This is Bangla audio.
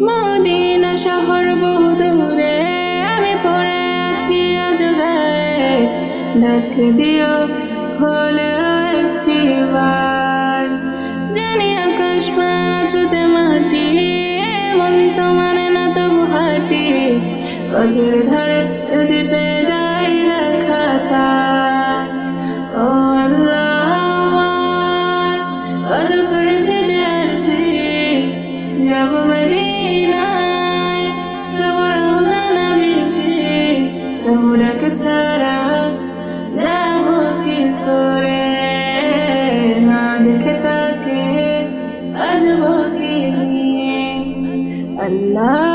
মদিনা শহর বহু দূরে, আমি পড়ে আছি আজ গায়ে। ডাক দিও হলেও একটি বার, জানি আকাশ পানা ছুতে মাটি, মন তো মানে না তবু হাঁটি। পথের ধারে যদি পেয়ে যাই দেখা তার, ও আল্লাহ আমার কত করেছে যে আসি, যাব মদিনায় সবার রোজানা বেশি। তোমরাকে ছাড়া যাব কি করে, না দেখে তাকে আসবো কি নিয়ে। আল্লাহ